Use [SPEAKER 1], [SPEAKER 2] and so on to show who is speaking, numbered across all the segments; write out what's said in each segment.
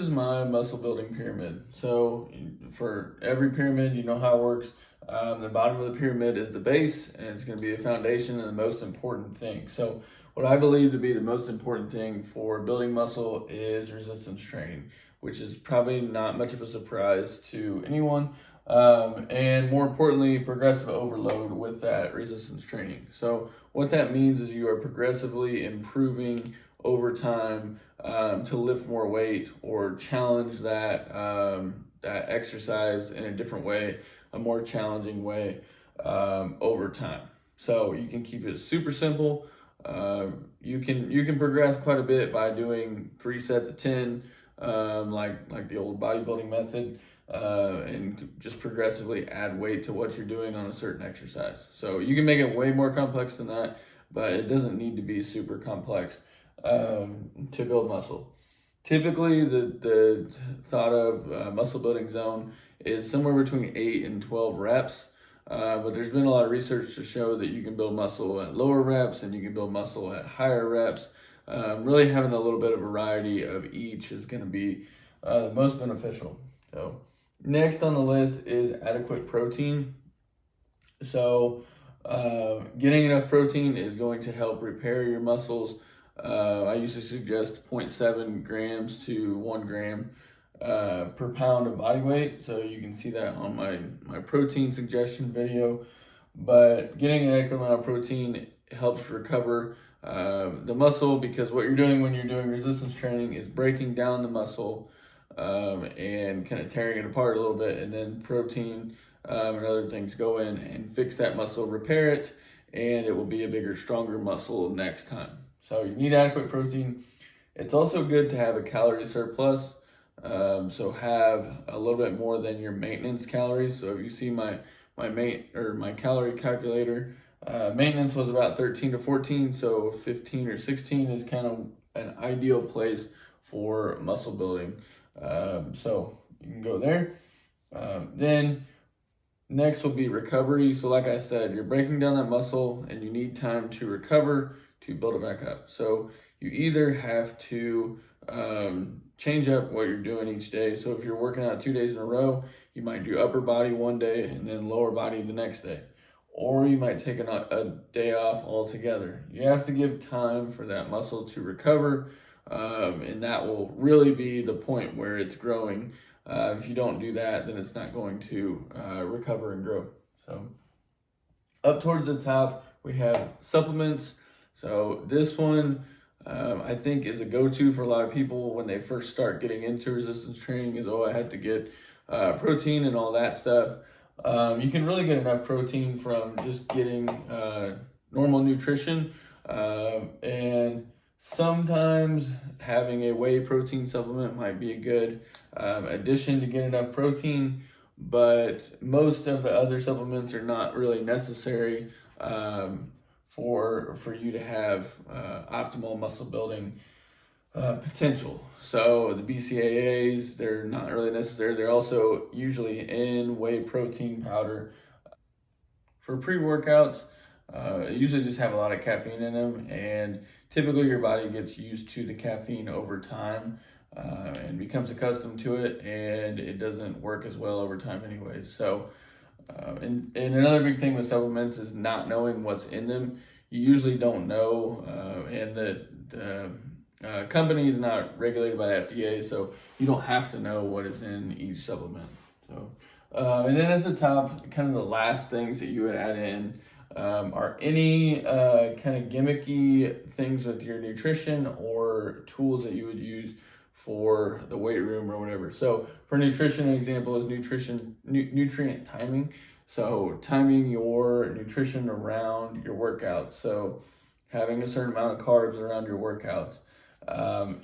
[SPEAKER 1] This is my muscle building pyramid. So for every pyramid, you know how it works. The bottom of the pyramid is the base, and it's going to be the foundation and the most important thing. So what I believe to be the most important thing for building muscle is resistance training, which is probably not much of a surprise to anyone. And more importantly, progressive overload with that resistance training. So what that means is you are progressively improving over time to lift more weight or challenge that exercise in a different way, a more challenging way over time. So you can keep it super simple. You can progress quite a bit by doing 3 sets of 10, like the old bodybuilding method, and just progressively add weight to what you're doing on a certain exercise. So you can make it way more complex than that, but it doesn't need to be super complex to build muscle. Typically, the thought of muscle building zone is somewhere between 8 and 12 reps. But there's been a lot of research to show that you can build muscle at lower reps and you can build muscle at higher reps. Really having a little bit of variety of each is going to be the most beneficial. So, next on the list is adequate protein. So, getting enough protein is going to help repair your muscles. I usually suggest zero point 0.7 grams to 1 gram per pound of body weight. So you can see that on my protein suggestion video. But getting an adequate amount of protein helps recover the muscle, because what you're doing when you're doing resistance training is breaking down the muscle and kind of tearing it apart a little bit, and then protein and other things go in and fix that muscle, repair it, and it will be a bigger, stronger muscle next time. So you need adequate protein. It's also good to have a calorie surplus. So have a little bit more than your maintenance calories. So if you see my calorie calculator, maintenance was about 13 to 14, so 15 or 16 is kind of an ideal place for muscle building. So you can go there. Then next will be recovery. So like I said, you're breaking down that muscle and you need time to recover to build it back up. So you either have to change up what you're doing each day. So if you're working out 2 days in a row, you might do upper body one day and then lower body the next day. Or you might take a day off altogether. You have to give time for that muscle to recover, and that will really be the point where it's growing. If you don't do that, then it's not going to recover and grow. So up towards the top, we have supplements. So this one, I think, is a go-to for a lot of people when they first start getting into resistance training. Is, oh, I had to get protein and all that stuff. You can really get enough protein from just getting normal nutrition, and sometimes having a whey protein supplement might be a good addition to get enough protein, but most of the other supplements are not really necessary for you to have optimal muscle building potential. So the BCAAs, they're not really necessary. They're also usually in whey protein powder. For pre-workouts, usually just have a lot of caffeine in them, and typically your body gets used to the caffeine over time and becomes accustomed to it, and it doesn't work as well over time anyways. So and another big thing with supplements is not knowing what's in them. You usually don't know, and the company is not regulated by the FDA, so you don't have to know what is in each supplement. So, and then at the top, kind of the last things that you would add in are any kind of gimmicky things with your nutrition or tools that you would use for the weight room or whatever. So for nutrition, an example is nutrient timing. So timing your nutrition around your workouts. So having a certain amount of carbs around your workouts,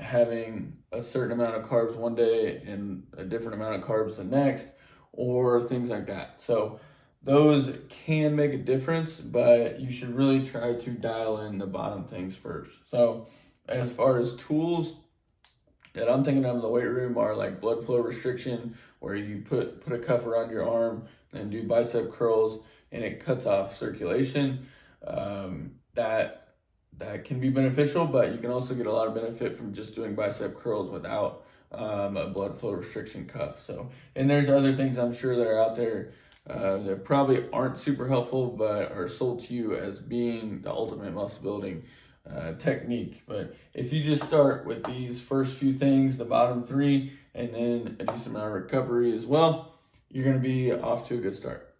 [SPEAKER 1] having a certain amount of carbs one day and a different amount of carbs the next, or things like that. So those can make a difference, but you should really try to dial in the bottom things first. So as far as tools that I'm thinking of in the weight room are like blood flow restriction, where you put a cuff around your arm and do bicep curls, and it cuts off circulation. That can be beneficial, but you can also get a lot of benefit from just doing bicep curls without a blood flow restriction cuff. So, and there's other things I'm sure that are out there that probably aren't super helpful, but are sold to you as being the ultimate muscle building technique. But if you just start with these first few things, the bottom three, and then a decent amount of recovery as well, you're going to be off to a good start.